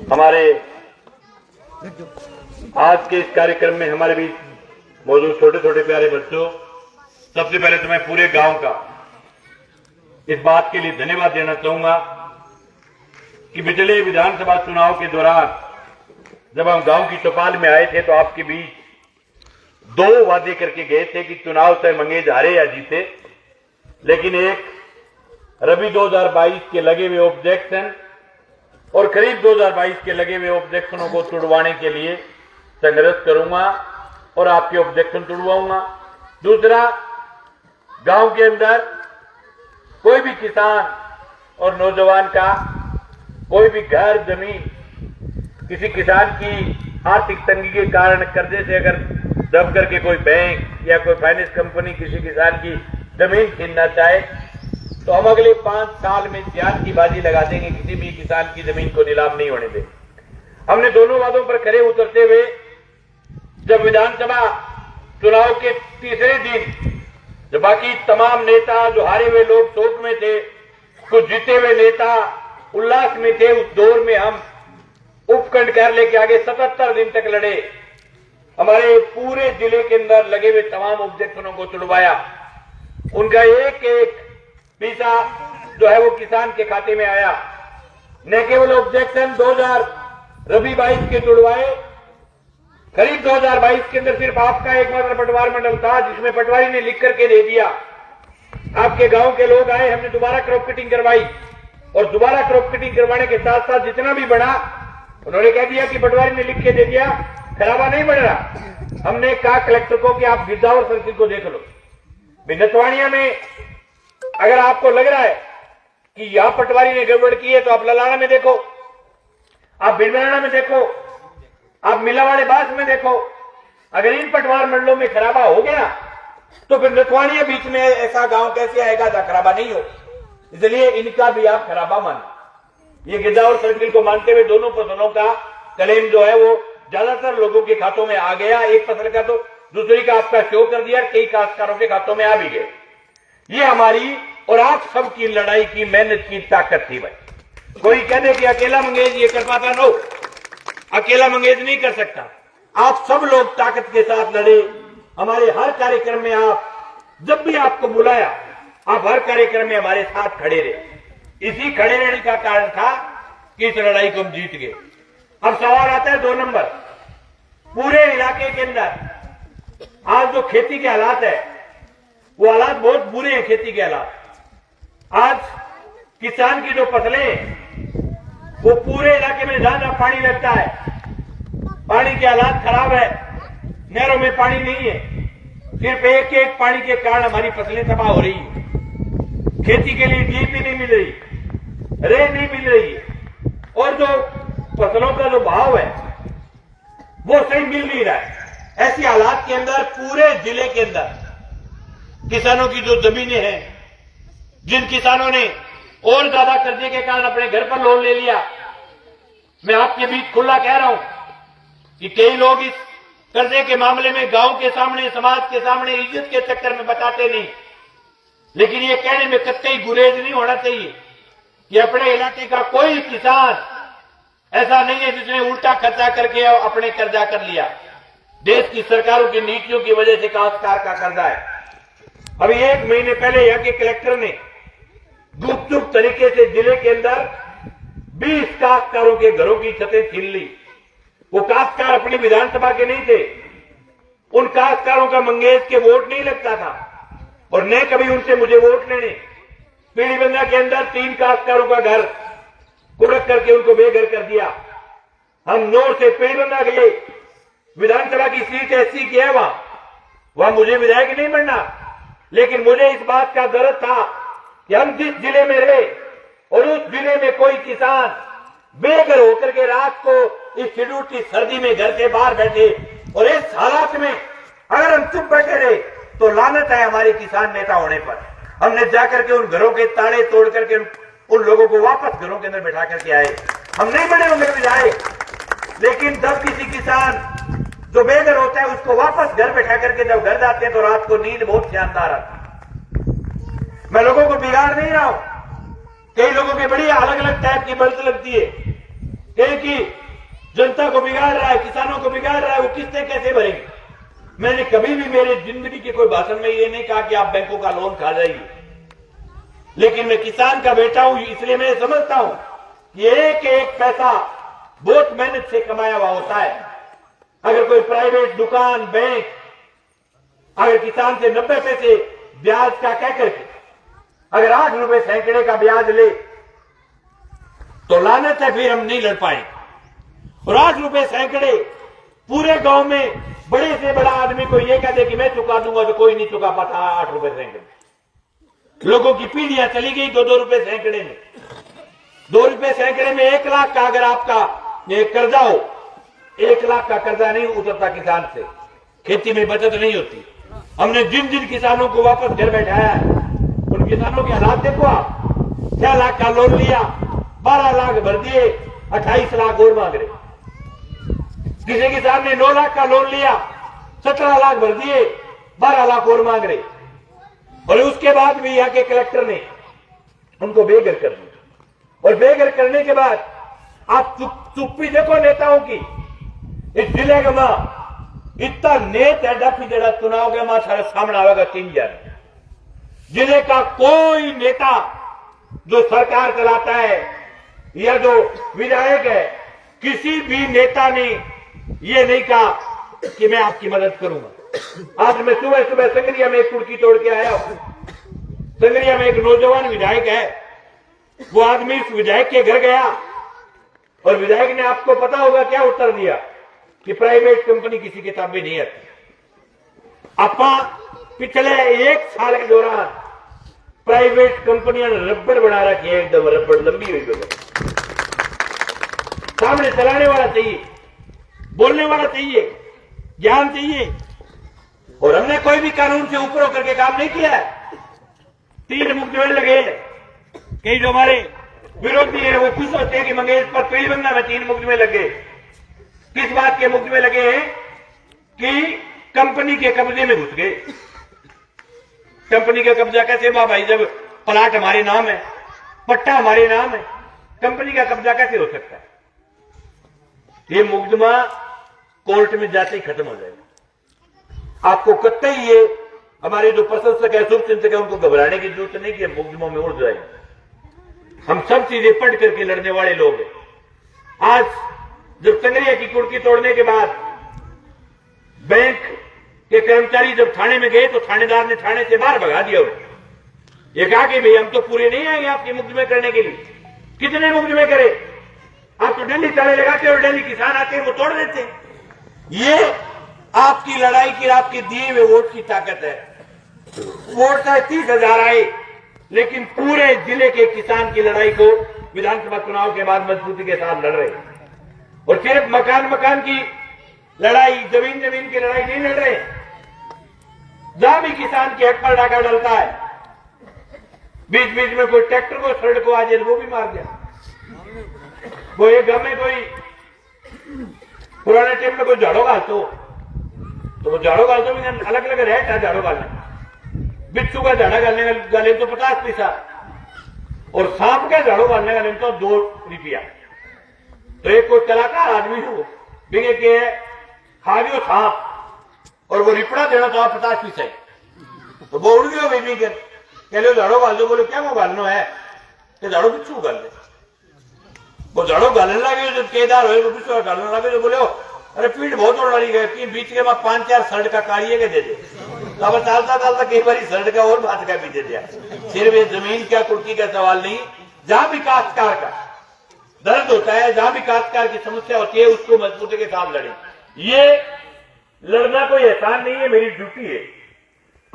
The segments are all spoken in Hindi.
हमारे आज के इस कार्यक्रम में हमारे बीच मौजूद छोटे छोटे प्यारे बच्चों, सबसे पहले तो मैं पूरे गांव का इस बात के लिए धन्यवाद देना चाहूंगा कि पिछले विधानसभा चुनाव के दौरान जब हम गांव की चौपाल में आए थे तो आपके बीच दो वादे करके गए थे कि चुनाव चाहे मंगेज हारे या जीते, लेकिन एक रबी 2022 के लगे हुए ऑब्जेक्शन और करीब 2022 के लगे हुए ऑब्जेक्शनों को तुड़वाने के लिए संघर्ष करूंगा और आपके ऑब्जेक्शन तुड़वाऊंगा। दूसरा, गांव के अंदर कोई भी किसान और नौजवान का कोई भी घर जमीन किसी किसान की आर्थिक तंगी के कारण कर्जे से अगर दब करके कोई बैंक या कोई फाइनेंस कंपनी किसी किसान की जमीन छीनना चाहे तो हम अगले 5 साल में जान की बाजी लगा देंगे, किसी भी किसान की जमीन को नीलाम नहीं होने देंगे। हमने दोनों वादों पर खरे उतरते हुए जब विधानसभा चुनाव के तीसरे दिन जब बाकी तमाम नेता जो हारे हुए लोग शोक में थे, कुछ जीते हुए नेता उल्लास में थे, उस दौर में हम उपखंड कर लेके आगे 77 दिन तक लड़े, हमारे पूरे जिले के अंदर लगे हुए तमाम ऑब्जेक्शनों को छुड़वाया, उनका एक एक पैसा जो है वो किसान के खाते में आया। न केवल ऑब्जेक्शन 2000 रबी 22 के छुड़वाए, करीब 2022 के अंदर सिर्फ आपका एकमात्र पटवार मंडल था जिसमें पटवारी ने लिख करके दे दिया। आपके गांव के लोग आए, हमने दोबारा क्रॉप कटिंग करवाई और दोबारा क्रॉप कटिंग करवाने के साथ साथ जितना भी बढ़ा उन्होंने कह दिया कि पटवारी ने लिख के दे दिया, खराबा नहीं बढ़ रहा। हमने कहा कलेक्टर को कि आप गिरदावर सर्किल को देख लो, नथवानिया में अगर आपको लग रहा है कि यहां पटवारी ने गड़बड़ की है तो आप ललाना में देखो, आप बिरमराना में देखो, आप मिलावाड़े बास में देखो। अगर इन पटवार मंडलों में खराबा हो गया तो फिर नथवानिया बीच में ऐसा गांव कैसे आएगा जहां खराबा नहीं हो। इसलिए इनका भी आप खराबा माने। ये गिरदावर सर्किल को मानते हुए दोनों फसलों का क्लेम जो है वो ज्यादातर लोगों के खातों में आ गया। एक फसल का तो दूसरी का आपका शो कर दिया, कई काश्तकारों के खातों में आ भी गए। ये हमारी और आप सबकी लड़ाई की मेहनत की ताकत थी भाई। कोई कह दे कि अकेला मंगेज ये कर पाता, नो, अकेला मंगेज नहीं कर सकता। आप सब लोग ताकत के साथ लड़े। हमारे हर कार्यक्रम में आप, जब भी आपको बुलाया, आप हर कार्यक्रम में हमारे साथ खड़े रहे। इसी खड़े रहने का कारण था कि इस लड़ाई को हम जीत गए। अब सवाल आता है 2 नंबर, पूरे इलाके के अंदर आज जो खेती के हालात है वो हालात बहुत बुरे हैं। खेती के हालात, आज किसान की जो फसलें हैं वो पूरे इलाके में ज्यादा पानी लगता है, पानी के हालात खराब है, नहरों में पानी नहीं है, सिर्फ एक एक पानी के कारण हमारी फसलें तबाह हो रही है। खेती के लिए डीपी नहीं मिल रही, रेत नहीं मिल रही है और जो फसलों का जो भाव है वो सही मिल नहीं रहा है। ऐसी हालात के अंदर पूरे जिले के अंदर किसानों की जो जमीनें हैं, जिन किसानों ने और ज्यादा कर्जे के कारण अपने घर पर लोन ले लिया, मैं आपके बीच खुला कह रहा हूं कि कई लोग इस कर्जे के मामले में गांव के सामने, समाज के सामने इज्जत के चक्कर में बताते नहीं, लेकिन ये कहने में कतई गुरेज नहीं होना चाहिए कि अपने इलाके का कोई किसान ऐसा नहीं है जिसने उल्टा खर्चा करके अपने कर्जा कर लिया। देश की सरकारों की नीतियों की वजह से काश्तकार का कर्जा है। अभी 1 महीने पहले यहाँ के कलेक्टर ने गुपचुप तरीके से जिले के अंदर 20 काश्तकारों के घरों की छतें छीन ली। वो काश्तकार अपनी विधानसभा के नहीं थे, उन काश्तकारों का मंगेज के वोट नहीं लगता था और न कभी उनसे मुझे वोट लेने। पीलीबंगा के अंदर 3 काश्तकारों का घर कुड़क करके उनको बेघर कर दिया। हम नोर से पीलीबंगा गए, विधानसभा की सीट एससी की है, वहां मुझे विधायक नहीं बनना, लेकिन मुझे इस बात का दर्द था कि हम जिस जिले में रहे और उस जिले में कोई किसान बेघर होकर के रात को इस शेड्यूल की सर्दी में घर से बाहर बैठे और इस हालात में अगर हम चुप बैठे रहे तो लानत है हमारे किसान नेता होने पर। हमने जाकर के उन घरों के ताले तोड़ करके उन लोगों को वापस घरों के अंदर बैठा करके आए। हम नहीं बने होंगे विधायक, लेकिन जब किसी किसान जो बेघर होता है उसको वापस घर बैठा करके जब घर जाते हैं तो रात को नींद बहुत शानदार आती है। मैं लोगों को बिगाड़ नहीं रहा हूं, कई लोगों की बड़ी अलग अलग टाइप की बल्त लगती है, कई की जनता को बिगाड़ रहा है, किसानों को बिगाड़ रहा है, वो किस्तें कैसे भरेंगे? मैंने कभी भी मेरे जिंदगी के कोई भाषण में ये नहीं कहा कि आप बैंकों का लोन खा जाइए, लेकिन मैं किसान का बेटा हूं, इसलिए मैं समझता हूं कि एक एक पैसा बहुत मेहनत से कमाया हुआ होता है। अगर कोई प्राइवेट दुकान, बैंक अगर किसान से 90 पैसे ब्याज का कह करके अगर 8 रुपए सैकड़े का ब्याज ले तो लानत है, फिर हम नहीं लड़ पाएंगे। और 8 रुपए सैकड़े पूरे गांव में बड़े से बड़ा आदमी को यह कह दे कि मैं चुका दूंगा, तो कोई नहीं चुका पाता 8 रुपए सैकड़े। लोगों की पीढ़ियां चली गई 2-2 रुपए सैकड़े में। 2 रुपए सैकड़े में 1 लाख का अगर आपका कर्जा हो, 1 लाख का कर्जा नहीं उतरता किसान से, खेती में बचत नहीं होती। हमने जिन जिन किसानों को वापस घर बैठाया है, उन किसानों के हालात देखो आप। 6 लाख का लोन लिया, 12 लाख भर दिए, 28 लाख और मांग रहे। किसी किसान ने 9 लाख का लोन लिया, 17 लाख भर दिए, 12 लाख और मांग रहे। और उसके बाद भी यहाँ के कलेक्टर ने उनको बेघर कर दिया। और बेघर करने के बाद आप चुप्पी देखो नेताओं की। इस जिले का मां इतना नेत है डफी जरा चुनाव के मां सारे सामने आवेगा 3 हजार। जिले का कोई नेता जो सरकार चलाता है या जो विधायक है, किसी भी नेता ने ये नहीं कहा कि मैं आपकी मदद करूंगा। आज मैं सुबह सुबह संगरिया में एक कुर्की तोड़ के आया हूं। संगरिया में एक नौजवान विधायक है, वो आदमी उस विधायक के घर गया और विधायक ने, आपको पता होगा क्या उत्तर दिया, कि प्राइवेट कंपनी किसी किताबें नहीं आती। आपा पिछले 1 साल के दौरान प्राइवेट कंपनियां ने रबड़ बना रखी है, एकदम रबड़ लंबी हुई है। सामने चलाने वाला चाहिए, बोलने वाला चाहिए, ज्ञान चाहिए। और हमने कोई भी कानून से ऊपर होकर के काम नहीं किया है। 3 मुकदमे लगे। कई जो हमारे विरोधी है वो खुश होते हैं कि मंगेश पर पीलीबंगा में 3 मुकदमे लगे। किस बात के मुकदमे लगे हैं? कि कंपनी के कब्जे में घुस गए। कंपनी का कब्जा कैसे हुआ भाई? जब प्लाट हमारे नाम है, पट्टा हमारे नाम है, कंपनी का कब्जा कैसे हो सकता है? ये मुकदमा कोर्ट में जाते ही खत्म हो जाएगा। आपको कतई ये हमारे जो प्रशंसक है, शुभचिंतक है, उनको घबराने की जरूरत नहीं कि मुकदमों में उड़ जाएंगे। हम सब चीजें पढ़ करके लड़ने वाले लोग हैं। आज जब संगरिया की कुर्की तोड़ने के बाद बैंक के कर्मचारी जब थाने में गए तो थानेदार ने थाने से बाहर भगा दिया। ये कहा कि भाई हम तो पूरे नहीं आएंगे आपके मुकदमे करने के लिए। कितने मुकदमे करे? आप तो डेली ताले लगाते और डेली किसान आते हैं वो तोड़ देते। ये आपकी लड़ाई की, आपके दिए हुए वोट की ताकत है। वोट चाहे 30,000 आए, लेकिन पूरे जिले के किसान की लड़ाई को विधानसभा चुनाव के बाद मजबूती के साथ लड़ रहे। और सिर्फ मकान की लड़ाई, जमीन की लड़ाई नहीं लड़ रहे। जहां भी किसान के हक पर डाका डलता है, बीच बीच में कोई ट्रैक्टर को सड़क को आज वो भी मार दिया। वो एक गांव में कोई पुराने टाइम में कोई झाड़ो घालतो, तो वो झाड़ो घालतो में अलग अलग रेट है झाड़ो घालने। बिच्छू का झाड़ा घालने तो 50 पैसा, और सांप का झाड़ू घालने का तो 2 रुपया। तो एक कोई कलाकार आदमी हो बिगे के खावियो सांप और वो रिपड़ा देना तो 50 पैसा। तो वो उड़ गयो बेबी के कहले झाड़ो घाल दो। बोले क्या वो घालनो है? कि झाड़ो बिच्छू घाल दे। वो झाड़ो घालने लगे, जब केदार हो वो बिच्छू घालने लगे। जो बोले अरे पीठ बहुत उड़ रही है कि बीच के बाद 5-4 शर्ट का काढ़िए के दे दे। अब चालता कई बार शर्ट का और बात का भी दे दिया। सिर्फ ये जमीन का कुर्की का सवाल नहीं, जहां भी काश्तकार का दर्द होता है, जहां भी काश्तकार की समस्या होती है, उसको मजबूती के साथ लड़े। ये लड़ना कोई एहसान नहीं है, मेरी ड्यूटी है।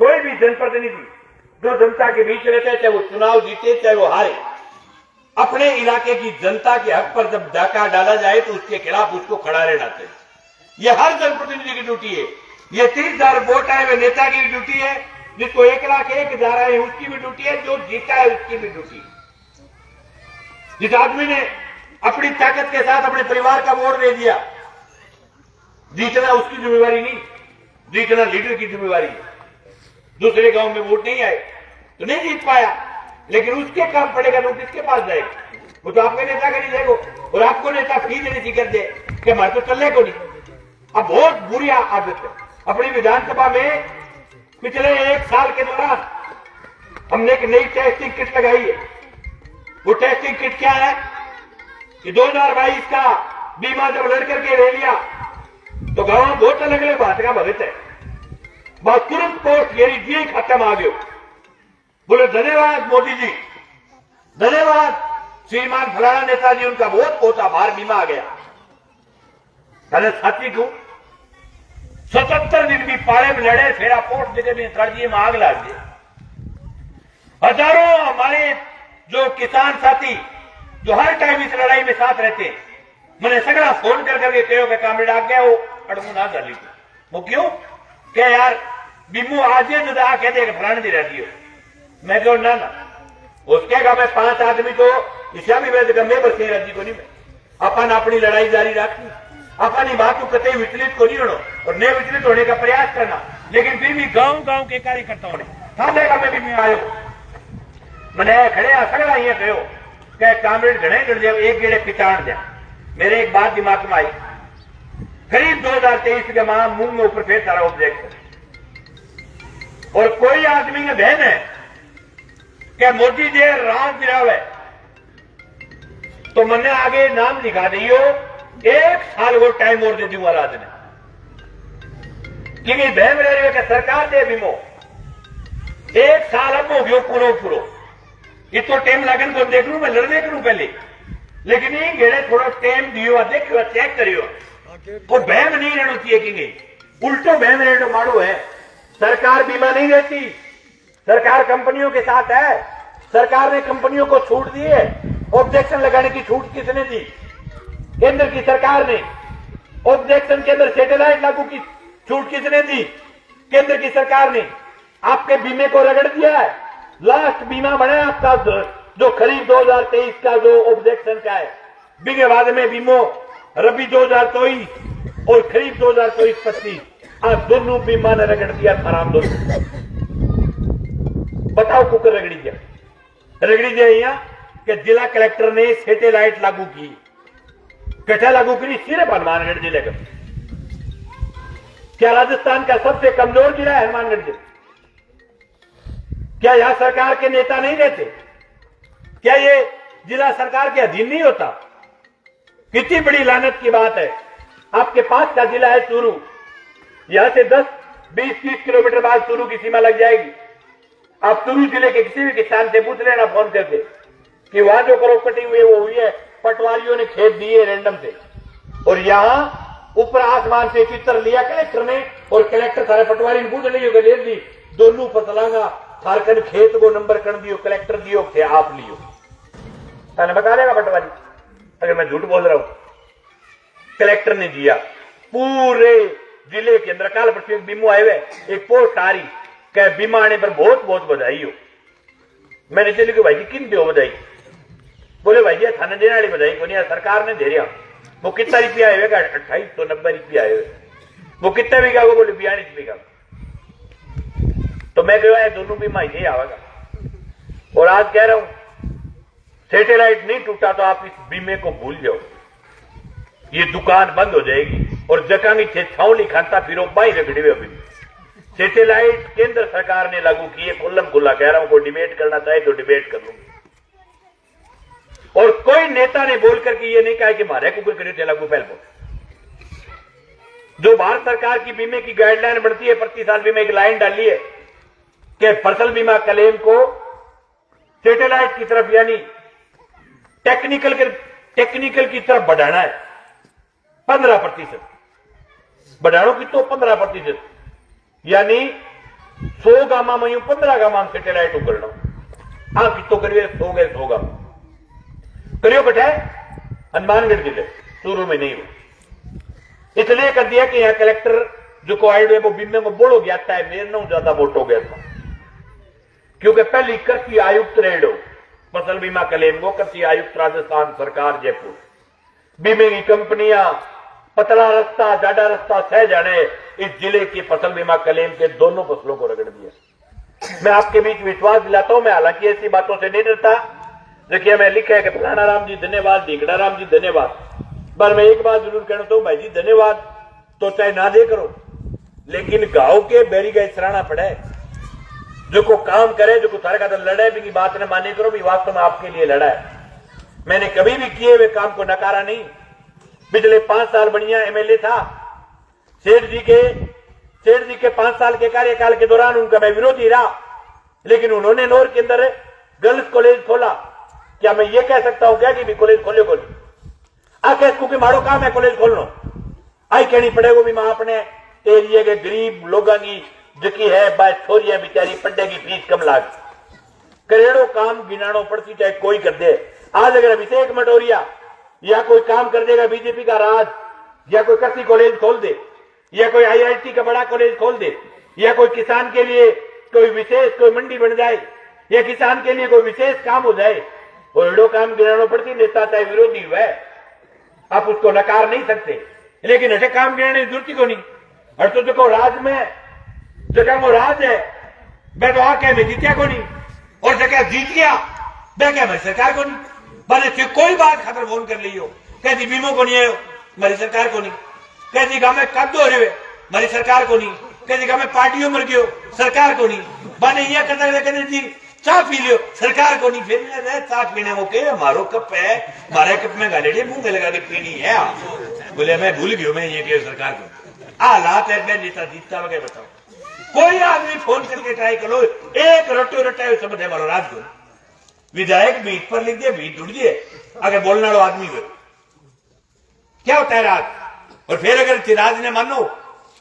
कोई भी जनप्रतिनिधि जो जनता के बीच रहते हैं, चाहे वो चुनाव जीते चाहे वो हारे, अपने इलाके की जनता के हक पर जब डाका डाला जाए तो उसके खिलाफ उसको खड़ा रहना चाहिए। यह हर जनप्रतिनिधि की ड्यूटी है। ये 30,000 वोट आए हुए नेता की भी ड्यूटी है, जिसको 1,01,000 आए उसकी भी ड्यूटी है, जो जीता है उसकी भी ड्यूटी है। जिस आदमी ने अपनी ताकत के साथ अपने परिवार का वोट दे दिया, जीतना उसकी जिम्मेवारी नहीं, जीतना लीडर की जिम्मेवारी है। दूसरे गांव में वोट नहीं आए तो नहीं जीत पाया, लेकिन उसके काम पड़ेगा तो किसके पास जाएगा? वो तो आपके नेता करी देगो और आपको नेता फी देने की कर दे कि हमारे तो चलने को नहीं। अब बहुत बुरी आदत है। अपनी विधानसभा में पिछले 1 साल के दौरान हमने एक नई टेस्टिंग किट लगाई है। वो टेस्टिंग किट क्या है कि 2022 का बीमा जब लड़ करके ले लिया तो गांव में बहुत अलग अलग बात का भगत है। बस तुरंत पोस्ट गेरी जी खत्म आ गयो। बोले धन्यवाद मोदी जी, धन्यवाद श्रीमान फलाना नेताजी, उनका बहुत बहुत आभार, बीमा आ गया। पहले साथी को 77 दिन भी पाले में लड़े, फेरा पोस्ट जगह में कर दिए, में आग लग गई। हजारों हमारे जो किसान साथी जो हर टाइम इस लड़ाई में साथ रहते हैं, मैंने सगड़ा फोन कर करके कहो कि कामरेड आ गया वो अड़मू ना कर ली। वो क्यों क्या यार बीमू आज जुदा कह दे फलाने दी रहती हो। मैं क्यों ना उसके का मैं 5 आदमी तो ईशा भी वैसे गमे बरसे रजी को नहीं। अपन अपनी लड़ाई जारी रखनी, अपनी बात को कतई विचलित को नहीं होना और न विचलित होने का प्रयास करना। लेकिन फिर भी गांव गांव के कार्यकर्ताओं ने सामने का मैं भी आयो मैंने खड़े सगड़ा ये कहो कि कामरेड घने गढ़ दिया एक गेड़े पिछाड़ दिया। मेरे एक बात दिमाग में आई, करीब 2023 के माह मुंह में ऊपर फिर सारा ऑब्जेक्ट और कोई आदमी ने बहन है क्या मोदी जी राज दिलावे तो मैंने आगे नाम लिखा दियो 1 साल वो टाइम और दे दूंगा राज ने कि बहन रह रहे कि सरकार दे बीमो 1 साल अब हो गयो पूरो ये तो टाइम लगन को देख लू मैं लड़ देख लू पहले। लेकिन ये घेड़े थोड़ा टाइम दियो देखियो चेक करियो वो बहम नहीं रहना चाहिए कि उल्टो बहम रहना मारो है। सरकार बीमा नहीं देती, सरकार कंपनियों के साथ है। सरकार ने कंपनियों को छूट दी है। ऑब्जेक्शन लगाने की छूट किसने दी? केंद्र की सरकार ने। ऑब्जेक्शन के अंदर सैटेलाइट लागू की छूट किसने दी? केंद्र की सरकार ने। आपके बीमे को रगड़ दिया है। लास्ट बीमा बना आपका जो खरीफ 2023 का जो ऑब्जेक्शन का है, बिगे बाद में बीमो रबी 2024 और खरीफ 2024-25 आप दोनों बीमा ने रगड़ दिया। आराम दोनों बताओ कुकर रगड़ी दिया यहाँ कि जिला कलेक्टर ने सैटेलाइट लागू की। कठा लागू करी सिर्फ हनुमानगढ़ जिले का। क्या राजस्थान का सबसे कमजोर जिला है हनुमानगढ़ जिला? क्या यहां सरकार के नेता नहीं रहते? क्या ये जिला सरकार के अधीन नहीं होता? कितनी बड़ी लानत की बात है। आपके पास का जिला है चूरू, यहां से 10, 20, 30 किलोमीटर बाद चूरू की सीमा लग जाएगी। आप चूरू जिले के किसी भी किसान से पूछ लेना फोन करके कि वहां जो करोड़पति हुई है वो हुई है पटवारियों ने खेत दिए रैंडम से। और यहां ऊपर आसमान से चित्र लिया कलेक्टर ने और कलेक्टर सारे पटवारी ने पूछ लियो ले दी दोनों फसलांगा फारकन खेत को नंबर कर दियो कलेक्टर दियो थे आप लियो। थाने बता देगा पटवारी अगर मैं झूठ बोल रहा हूं। कलेक्टर ने दिया पूरे जिले के अंदर। काल परसों बीमो आए हुए एक पोस्ट आ रही क्या बीमा आने पर बहुत बहुत बधाई हो। मैंने चली कि भाई जी किन दो बधाई? बोले भाई जी थाने देने वाली बधाई को नहीं सरकार ने दे रहा। वो कितना रुपया आए हुए 2890 रुपया आए हुए। वो कितना बीघा को? बोले 42 बीघा। तो मैं कह दोनों बीमा ही आवेगा। और आज कह रहा हूं सैटेलाइट नहीं टूटा तो आप इस बीमे को भूल जाओ। ये दुकान बंद हो जाएगी और जकांगी छावली खानता फिरो बाई रगड़ी हुए। अभी सैटेलाइट केंद्र सरकार ने लागू की है। खुल्लम खुल्ला कह रहा हूं, कोई डिबेट करना चाहे तो डिबेट कर लूंगी। और कोई नेता ने बोलकर के ये नहीं कहा कि हमारे को कोई करे लागू पहल को। जो भारत सरकार की बीमे की गाइडलाइन बढ़ती है प्रति साल बीमे एक लाइन डाली है कि फसल बीमा क्लेम को सैटेलाइट की तरफ यानी टेक्निकल की तरफ बढ़ाना है 15%। बढ़ानो की तो 15% यानी 100 गामा में 15 गामा सैटेलाइट करना। हाँ कि तो करिए 100 गए 100 गामा करियो कटा हनुमानगढ़ जिले चूरू में नहीं हो। इसलिए कर दिया कि यहां कलेक्टर जो को आइड है वो बीमे में बोलो गया था। मेरे ना ज्यादा वोट हो गया था क्योंकि पहली कृषि आयुक्त रेडो फसल बीमा क्लेम को कृषि आयुक्त राजस्थान सरकार जयपुर बीमे की कंपनियां पतला रास्ता जाडा रास्ता सह जाने इस जिले के फसल बीमा क्लेम के दोनों फसलों को रगड़ दिया। मैं आपके बीच विश्वास दिलाता हूं, मैं हालांकि ऐसी बातों से नहीं डरता। देखिए मैं लिखा है कि फलाना राम जी धन्यवाद, ढींगड़ा राम जी धन्यवाद, पर मैं एक बात जरूर कहना चाहूं भाई जी, धन्यवाद तो चाहे ना दे करो, लेकिन गांव के बैरी का सराहना पड़े, जो को काम करे, जो को थारे का लड़े भी की बात ने माने करो भी वास्तव में आपके लिए लड़ा है। मैंने कभी भी किए हुए काम को नकारा नहीं। पिछले 5 साल बढ़िया एमएलए था। सेठ जी के 5 साल के कार्यकाल के दौरान उनका मैं विरोधी रहा, लेकिन उन्होंने नौर के अंदर गर्ल्स कॉलेज खोला। क्या मैं ये कह सकता हूं क्या कि भी कॉलेज खोले बोली आके क्योंकि मारो काम है कॉलेज खोलना, आई कहनी पड़ेगा भी मैं अपने एरिया के गरीब लोगों की जकी है बाय छोरिया बेचारी पढ़ेगी फीस कम लाग करेड़ो काम गिनानो पड़ती चाहे कोई कर दे। आज अगर अभिषेक मटोरिया या कोई काम कर देगा बीजेपी का राज, या कोई कृषि कॉलेज खोल दे, या कोई आईआईटी का बड़ा कॉलेज खोल दे, या कोई किसान के लिए कोई विशेष कोई मंडी बन जाए, या किसान के लिए कोई विशेष काम हो जाए, वो एड़ो काम गिनानो पड़ती, नेता चाहे विरोधी हुआ है, आप उसको नकार नहीं सकते। लेकिन ऐसे काम गिनाने की जरूरत को नहीं। और तो देखो राज में जगह वो राज है, मैं तो आके में जीतिया को नहीं, और जगह जीत गया मैं क्या मेरी सरकार को नहीं, बने कोई बात खतर फोन कर ली हो, कहती बीमो को नहीं आयो मेरी सरकार को नहीं, कहती गांव में कब्ज हो रहे मेरी सरकार को नहीं, कहती गांव में पार्टियों मर गयो सरकार को नहीं, बने ये कहते जी चाह पी लियो सरकार को नहीं। फिर चाह पीने वो के मारो कप है, मारे कप में गालेड़ी मुंह में लगा के पीनी है। बोले मैं भूल गयो मैं ये कह सरकार को हालात है मैं नेता जीतता वगैरह बताओ। कोई आदमी फोन करके ट्राई करो, एक रोटी रटाए समझ है मारो राज को विधायक बीट पर लिख दिए बीट जुड़ दिए, अगर बोलने वाला आदमी हो क्या होता है राज। और फिर अगर चिराज ने मानो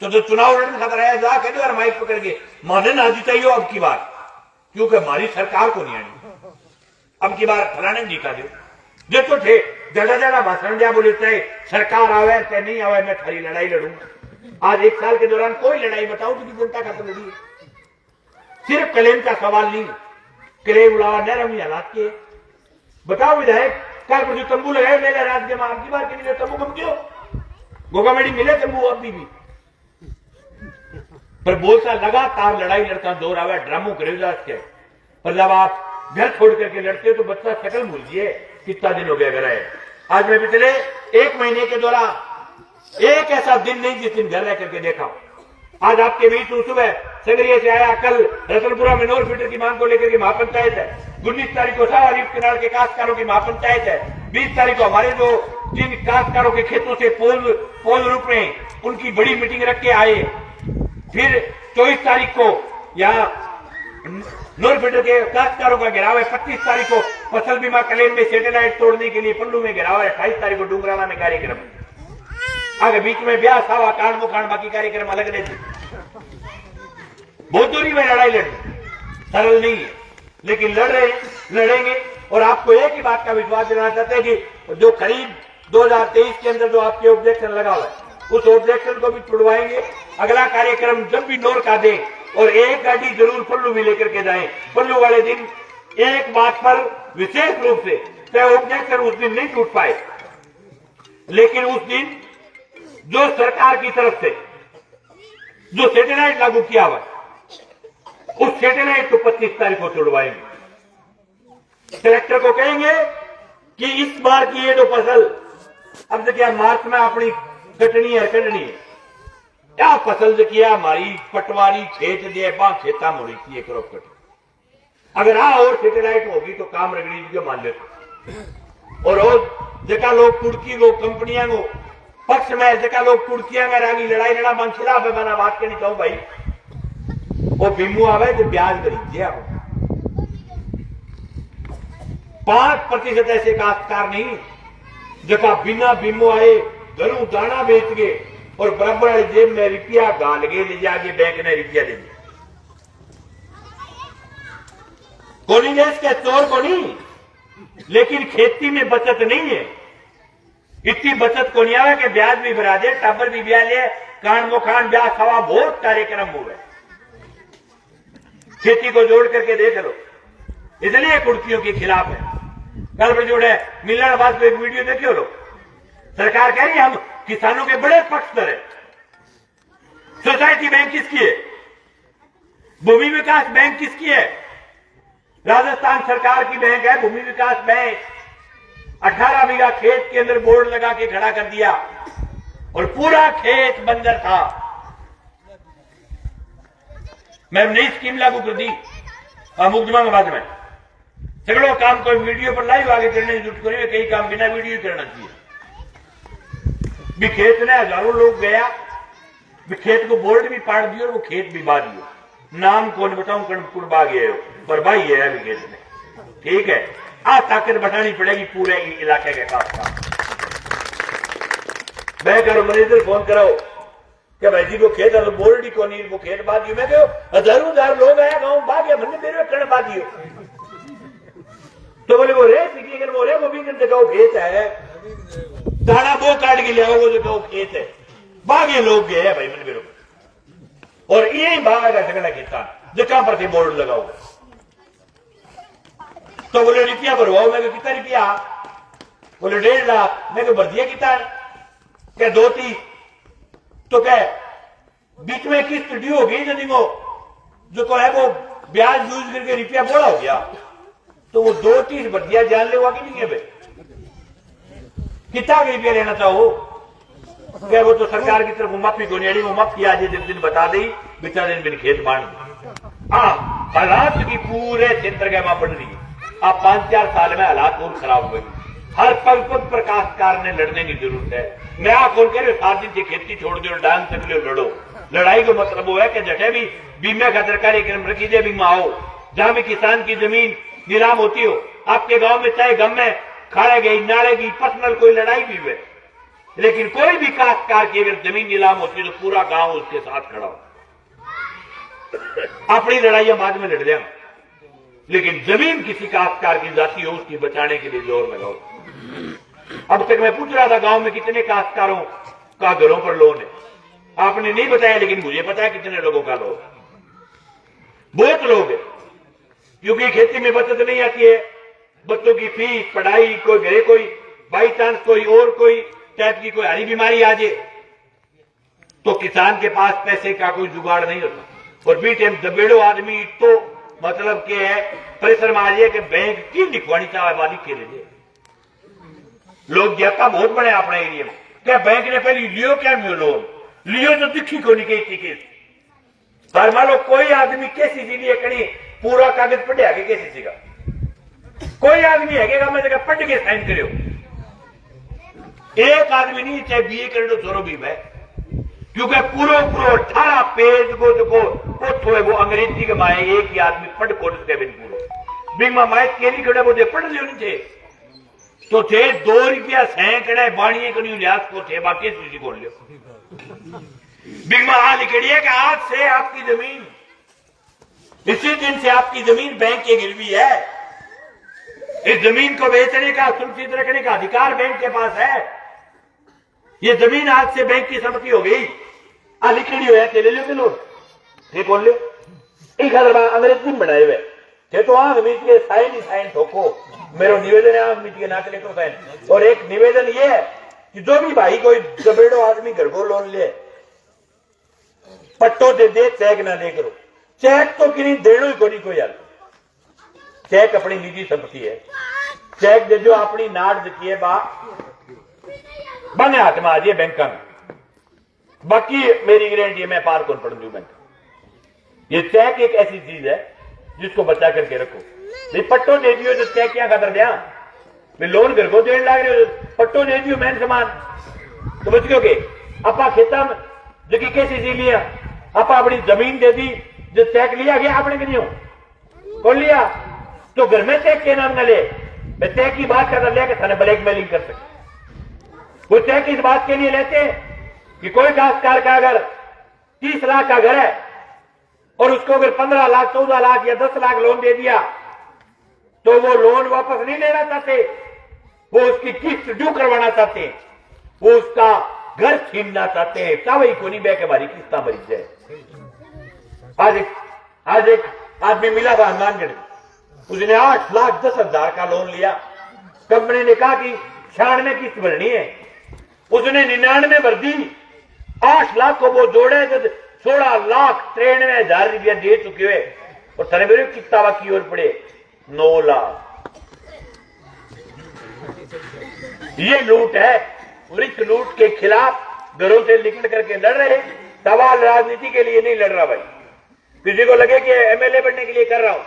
तो चुनाव लड़ने खतरा है, जा कह दो माइक पकड़ के माने ना जीताइयो अब की बार, क्योंकि हमारी सरकार को नहीं आनी, अब की बार फलाने जीता दो जो तो थे जड़ा जड़ा भाषण दिया बोले चाहे सरकार आवे चाहे नहीं आवे मैं थारी लड़ाई लड़ूंगा। आज 1 साल के दौरान कोई लड़ाई बताओ कि जनता का तो लड़ी है। सिर्फ क्लेम का सवाल नहीं, क्लेम उड़ावा नरम हालात के बताओ। विधायक कल पर जो तंबू लगाए ले रात के मां की बार के लिए तंबू कम क्यों गोगा मेडी मिले तंबू अभी भी, पर बहुत सा लगातार लड़ाई लड़ता दौर आवे ड्रामो करेगा के, पर जब आप घर छोड़ करके लड़ते हो तो बच्चा शकल भूल गए कितना दिन हो गया घर आए। आज मैं पिछले 1 महीने के दौरान एक ऐसा दिन नहीं जिस दिन घर रह करके देखा। आज आपके बीच सुबह संग्रिया से आया, कल रतनपुरा में नोर फीडर की मांग को लेकर के महापंचायत है, 19 तारीख को सावारीफ किनार के काश्तकारों की महापंचायत है, 20 तारीख को हमारे जो जिन काश्तकारों के खेतों से पोल रूप में उनकी बड़ी मीटिंग रख के आए, फिर 24 तारीख को यहाँ नोर फीडर के काश्तकारों का घेराव है, 25 तारीख को फसल बीमा क्लेम में सैटेलाइट तोड़ने के लिए पल्लू में घेराव है, 28 तारीख को डूंगराना में कार्यक्रम, आगे बीच में ब्याह सावा कांड मुकांड बाकी कार्यक्रम अलग रहते। बहुत दूरी में लड़ाई लड़नी सरल नहीं है, लेकिन लड़ रहे लड़ेंगे। और आपको एक ही बात का विश्वास दिलाना चाहते हैं कि जो करीब 2023 के अंदर जो आपके ऑब्जेक्शन लगा हुआ है उस ऑब्जेक्शन को भी छुड़वाएंगे। अगला कार्यक्रम जब भी नोर का दे और एक गाड़ी जरूर पल्लू भी लेकर के जाए, पल्लू वाले दिन एक बात पर विशेष रूप से चाहे ऑब्जेक्शन उस दिन नहीं टूट पाए, लेकिन उस दिन जो सरकार की तरफ से जो सैटेलाइट लागू किया हुआ उस सैटेलाइट को 25 तारीख को छुड़वाएंगे। कलेक्टर को कहेंगे कि इस बार की ये जो फसल अब देखिए मार्च में अपनी कटनी है क्या फसल जो किया हमारी पटवारी खेत दिए खेता मोड़ी थी एक करोड़ कट, अगर और सैटेलाइट होगी तो काम रगड़ी जो मान लेते। और जगह लोग तुर्की को कंपनियां को पक्ष में जगह लोग तुर्कियां में रानी लड़ाई लड़ा मन खिलाफ है, मैंने बात करनी चाहूं भाई वो बीमू आवे तो ब्याज खरीदिए 5% ऐसे काश्तकार नहीं जगह बिना बीमो आए घरों दाना बेच गए और बराबर वाली जेब में रुपया गाल गए ले जाके बैंक ने रुपया दे दिया। कोनी देश के चोर को नहीं, लेकिन खेती में बचत नहीं है, इतनी बचत को नहीं आवे कि ब्याज भी भरा दे, टाबर भी ब्याज ले, कांड मोखान ब्याज सवा बहुत कार्यक्रम हुए। खेती को जोड़ करके देख लो, इसलिए कुर्सियों के खिलाफ है। कल पर जोड़े मिलने बाद एक वीडियो देखियो लो, सरकार कह रही है हम किसानों के बड़े पक्षधर है। सोसाइटी बैंक किसकी है? भूमि विकास बैंक किसकी है? राजस्थान सरकार की बैंक है भूमि विकास बैंक, 18 बीघा खेत के अंदर बोर्ड लगा के खड़ा कर दिया और पूरा खेत बंजर था। मैं नई स्कीम लागू कर दी मुकदमा के बाद में सगड़ों काम कोई वीडियो पर लाइव आगे करने की जरूरत करिए, कई काम बिना वीडियो करना चाहिए। भी खेत ने हजारों लोग गया, भी खेत को बोर्ड भी पाड़ दियो और वो खेत भी बा दियो, नाम कौन बताऊं कणपुर बा गए हो पर भाई है अभी खेत में। ठीक है, आ ताकत बढ़ानी पड़ेगी पूरे इलाके के खास काम। मैं करो मैनेजर फोन कराओ क्या भाई जी वो खेत है तो बोर्ड ही को नहीं, वो खेत बा दियो। मैं कहो हजारों हजार लोग आया गाँव बा गया मैंने मेरे कण बा दियो। तो बोले वो रे पिकी वो रे वो भी जगह खेत है, दाना वो काट के लिया वो जगह खेत है, बागे लोग गए हैं भाई मैंने मेरे को। और यही भागा झगड़ा किसान जो कहां पर थे बोर्ड लगाओगे। तो बोले रुपया भरवाओ। मैं कितना रुपया? बोले 1.5 लाख। मैं भर दिया कितना? क्या 2-3? तो क्या बीच में किस्त ड्यू हो गई नदी को जो है वो ब्याज यूज करके रुपया बोला हो गया, तो वो 2-3 भर दिया। जान ले कि नहीं है भाई कितना रुपया लेना चाहो? क्या वो तो सरकार की तरफ माफी को नहीं, वो माफी आज दिन बता दी बिचा दिन बिन खेत बांट दी। हाँ हालात की पूरे क्षेत्र के मां बढ़ रही है। आप 5-4 साल में हालात और खराब हुए। हर पग पग पर काश्तकार ने लड़ने की जरूरत है। मैं आपको कह रहे 7 दिन की खेती छोड़ दो, डांग तक लो, लड़ो। लड़ाई का मतलब वो है कि जटे भी बीमे खातर कार्यक्रम रखी जाए, बीमा आओ जहां भी किसान की जमीन नीलाम होती हो। आपके गांव में चाहे गम में खाड़े गई नाले की पर्सनल कोई लड़ाई भी हुए, लेकिन कोई भी काश्तकार की अगर जमीन नीलाम होती तो पूरा गांव उसके साथ खड़ा हो। अपनी लड़ाइयां बाद में लड़ लेंगे, लेकिन जमीन किसी काश्तकार की जाती हो उसकी बचाने के लिए जोर लगाओ। अब तक मैं पूछ रहा था गांव में कितने काश्तकारों का घरों पर लोन है, आपने नहीं बताया, लेकिन मुझे पता है कितने लोगों का लोन। बहुत लोग है क्योंकि खेती में बचत नहीं आती है। बच्चों की फीस पढ़ाई, कोई घरे कोई बाई चांस कोई और कोई टाइप की कोई हरी बीमारी आ जाए तो किसान के पास पैसे का कोई जुगाड़ नहीं होता। और बी टाइम दबेड़ो आदमी तो मतलब के है परिश्रम आ जाए कि बैंक की लिखवानी चाहे वाली के लिए लोग ज्यादा बहुत बड़े अपने एरिया में। क्या बैंक ने पहले लियो क्या लोन लियो तो दिखी को नहीं कही केस पर मान लो कोई आदमी केसीसी लिए कहीं पूरा कागज पढ़े आगे केसीसी का कोई आदमी है मैं जगह पढ़ के साइन करो। एक आदमी नहीं चाहे बीए कर लो छोरो भी मैं, क्योंकि पूरा 18 पेज को जो है वो अंग्रेजी के माए एक ही आदमी पढ़ कोट के बिन पूरा बिंग माए केली कड़े वो पढ़ लियो नहीं थे तो थे 2 रुपया सैकड़े बाणिए को नहीं लिहाज को थे बाकी सूची खोल लियो। बिंग आ लिखड़ी है कि आज से आपकी जमीन इसी दिन से आपकी जमीन बैंक की गिरवी है। इस जमीन को बेचने का सुरक्षित रखने का अधिकार बैंक के पास है। ये जमीन आज से बैंक की संपत्ति हो गई। लिखड़ी हो ले लो कि लोन ये बोल लो एक हजार अंग्रेजी में बनाए हुए थे तो आंख मीट के साइन ही साइन ठोको। मेरा निवेदन है आंख मीट के नाच लेकर साइन। और एक निवेदन ये है कि जो भी भाई कोई दबेड़ो आदमी घर को लोन ले पट्टो दे चेक ना ले करो। चेक तो कि देनो ही को नहीं कोई यार। चेक अपनी निजी संपत्ति है। चेक दे जो अपनी नाट देती है बा बने हाथ में आ जाइए बैंक में। बाकी मेरी गारंटी है मैं पार कौन पढ़ दू बैंक। ये चेक एक ऐसी चीज है जिसको बचा करके रखो। पट्टो दे दियो जो चेक क्या खातर दिया लोन घर को देने लग रहे हो पट्टो दे दियो मैन समान तो बच गयोगे। अपा खेता में जो कि कैसी चीज लिया अपा अपनी जमीन दे दी जो चेक लिया गया आपने कि नहीं हो कौन लिया तो घर में चेक के नाम न ले। मैं चेक की बात कर लिया कि थाने ब्लैकमेलिंग कर सके। वो चेक इस बात के लिए लेते हैं कि कोई काश्तकार का अगर 30 लाख का घर है और उसको अगर 15 लाख 14 लाख या 10 लाख लोन दे दिया तो वो लोन वापस नहीं लेना चाहते, वो उसकी किस्त ड्यू करवाना चाहते हैं, वो उसका घर छीनना चाहते हैं। चावई को नहीं बह के हमारी किस्ता मरी जाए। आज एक आदमी मिला था हनुमानगढ़, उसने 8,10,000 का लोन लिया। कंपनी ने कहा कि 96 किस्त भरनी है, उसने 99 भर दी। 8 लाख को वो जोड़े तो 16,93,000 रुपया दे चुके हुए और थाने मेरे किस्ता बाकी और पड़े। 9 लाख। ये लूट है और इस लूट के खिलाफ घरों से निकल करके लड़ रहे। सवाल राजनीति के लिए नहीं लड़ रहा भाई। किसी को लगे कि एमएलए बनने के लिए कर रहा हूं,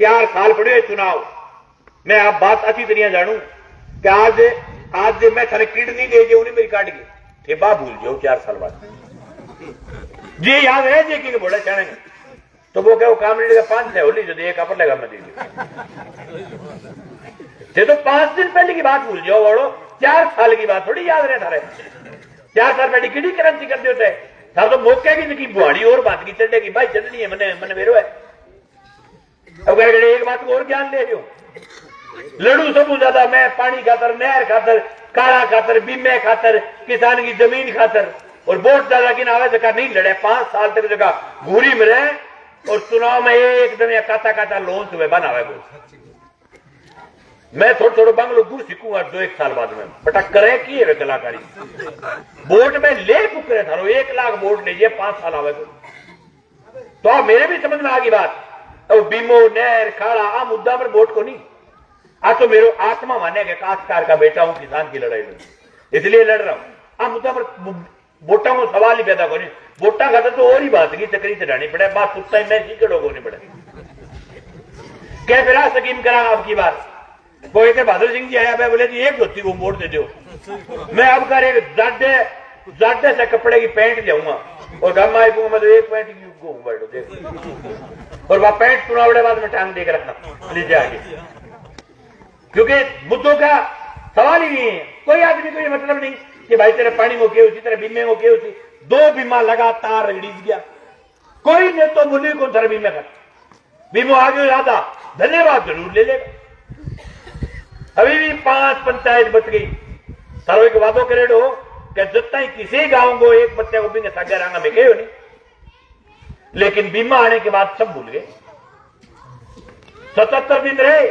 4 साल पड़े हुए चुनाव। मैं आप बात अच्छी तरह जानू कि आज मैं थारे किडनी दे जो नहीं मेरी काट गई ठेबा भूल जाओ 4 साल बाद जी याद है जी कि बोला चाहेंगे तो वो क्या काम नहीं लगा 5 होली जो एक अपर लगा मैं दे तो 5 दिन पहले की बात भूल जाओ बड़ो 4 साल की बात थोड़ी याद रहे थारे। 4 साल पहले किड़ी करंसी कर देते था तो मौके की बुहाड़ी और बात की चढ़ेगी भाई चलनी है मैंने मेरो है। अब एक बात को और ज्ञान ले रहे हो लड़ू सब ज्यादा मैं पानी खातर नहर खातर काला खातर बीमे खातर किसान की जमीन खातर और वोट ज्यादा की नावे जगह नहीं लड़े 5 साल तक जगह घूरी में रहे और चुनाव में एकदम या काता काता लोन सुबह बनावे मैं थोड़ा थोड़ा बंगलो दूर सीखूंगा 2-1 साल बाद में बटा करे की है कलाकारी वोट में ले पुकरे थारो 1 लाख वोट लीजिए 5 साल आवे तो आप मेरे भी समझ में आ गई बात। और बीमो नहर खाड़ा आ मुद्दा पर वोट को नहीं आ तो मेरे आत्मा माने के काश्तकार का बेटा हूं किसान की लड़ाई में इसलिए लड़ रहा हूं। आ मुद्दा पर वोटा को सवाल ही पैदा करो वोटा खाता तो और ही बात की चक्री चढ़ानी पड़े बात कुत्ता मैं सीखे लोगों नहीं पड़े क्या फिर स्कीम करा आपकी बात कोई के बहादुर सिंह जी आया बोले जी एक धोती को वोट दे दो मैं अब कर एक जाडे से कपड़े की पैंट जाऊंगा और गम आएगा मतलब एक पैंट की और वह पैंट चुनावड़े बाद में टांग देकर रखना लीजिए आगे क्योंकि मुद्दों का सवाल ही नहीं है। कोई आदमी को ये मतलब नहीं कि भाई तेरे पानी में के उसी तरह बीमे में के उसी 2 बीमा लगातार रगड़ी गया कोई ने तो मुझे कौन सारा बीमे कर बीमो आगे ज्यादा धन्यवाद जरूर ले लेगा। अभी भी 5 पंचायत बच गई सारो एक वादो करे हो कि जितना ही किसी गांव को एक बच्चे को भी सागर आंगा में गए नहीं लेकिन बीमा आने के बाद सब भूल गए। 77 दिन रहे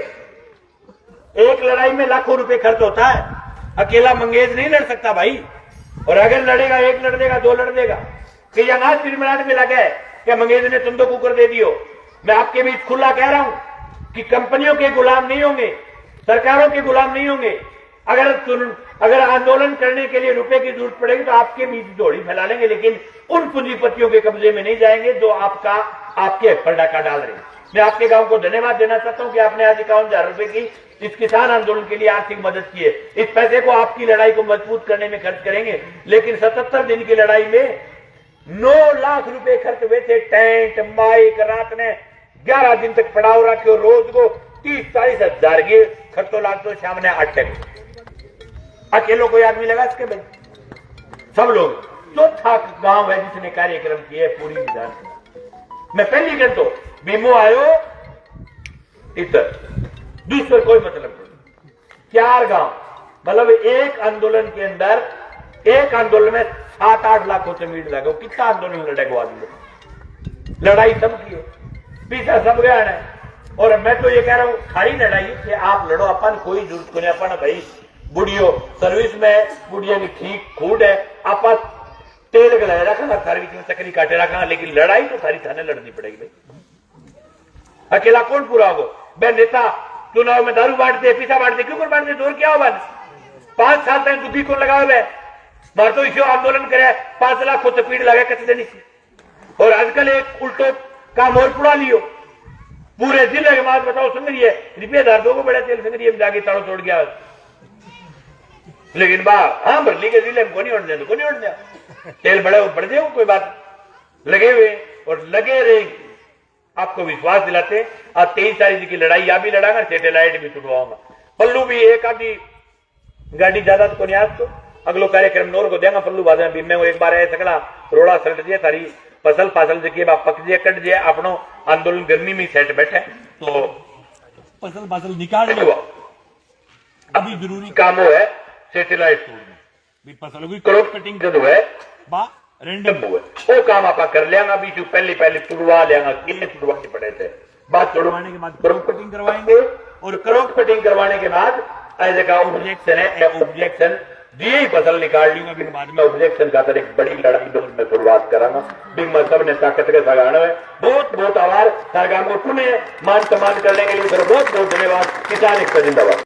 एक लड़ाई में लाखों रुपए खर्च होता है अकेला मंगेज नहीं लड़ सकता भाई और अगर लड़ेगा 1 लड़ देगा 2 लड़ देगा कि अनाज चिरमिराट में लगा है क्या मंगेज ने तुम तो कुकर दे दियो। मैं आपके बीच खुला कह रहा हूं कि कंपनियों के गुलाम नहीं होंगे सरकारों के गुलाम नहीं होंगे। अगर आंदोलन करने के लिए रुपए की जरूरत पड़ेगी तो आपके बीच दौड़ी फैला लेंगे लेकिन उन पूंजीपतियों के कब्जे में नहीं जाएंगे जो आपके पर डाका डाल रहे हैं। मैं आपके गांव को धन्यवाद देना चाहता हूं कि आपने आज 51,000 रुपए की इस किसान आंदोलन के लिए आर्थिक मदद की है। इस पैसे को आपकी लड़ाई को मजबूत करने में खर्च करेंगे लेकिन 77 दिन की लड़ाई में 9 लाख रुपए खर्च हुए थे। टेंट माइक रात ने 11 दिन तक पड़ाव रखे और रोज को 30-40 हजार के खर्चों लागतों सामने 8 अकेलो कोई आदमी लगा इसके भाई सब लोग चौथा गांव है जिसने कार्यक्रम किए पूरी विधानसभा मैं पहली कहता हूं बीमो आयो इधर दूसरा कोई मतलब नहीं 4 गांव मतलब एक आंदोलन के अंदर एक आंदोलन में 7-8 लाखों से मीट लगा कितना आंदोलन लड़ेगा आदमी लड़ाई सब की है पीछा सब गया है और मैं तो ये कह रहा हूं खाली लड़ाई कि आप लड़ो अपन कोई जरूरत को नहीं अपन भाई बुढ़ियो सर्विस में बुढ़िया की ठीक खूड है आप तेल गलाए रखा सर्विस में चक्री काटे रखा लेकिन लड़ाई तो सारी थाने लड़नी पड़ेगी भाई अकेला कौन पूरा होगा। मैं नेता चुनाव में दारू बांटते पीछा बांटते क्यों कर बांटते दूर क्या होगा 5 साल तक दुखी को लगा हुआ मार तो इसे आंदोलन करे 5 लाख को चपीड़ लगे कच देनी और आजकल एक उल्टो काम और पुड़ा लियो पूरे जिले के बाद बताओ संग्रिय रिपेदार 2 को बड़े तेल संग्रिय में जाके ताड़ो तोड़ गया लेकिन हाँ बरली के जिले में को नहीं उड़ दिया तेल बड़े बढ़ जाए कोई बात लगे हुए और लगे रहे आपको विश्वास दिलाते आज 23 तारीख की लड़ाई या भी लड़ाऊंगा सैटेलाइट भी छुड़वाऊंगा पल्लू भी एक आधी गाड़ी ज्यादा तो नहीं आज तो अगलो कार्यक्रम नोर को देंगे पल्लू बाद में मैं एक बार है सकला रोड़ा सलट दिए तारी फसल जगह पक जाए कट जाए अपनो आंदोलन गर्मी में सेट बैठे तो फसल निकाल लियो अभी जरूरी काम है सैटेलाइट फसल की क्रॉप कटिंग जो है रेंडम हुआ वो काम आप कर लिया अभी जो पहले तुड़वा लिया किले तुड़वाने पड़े थे बात तुड़वाने के बाद क्रॉप कटिंग करवाएंगे और क्रॉप कटिंग करवाने के बाद ऑब्जेक्शन है ऑब्जेक्शन जी फसल निकाल ली बिन बाद में ऑब्जेक्शन खातर एक बड़ी लड़ाई दौर में शुरुआत करांगा बिन मतलब ने ताकत के सगाण है बहुत बहुत आभार सरकार को पुनः मान सम्मान करने के लिए सर बहुत बहुत धन्यवाद किसान एक जिंदाबाद।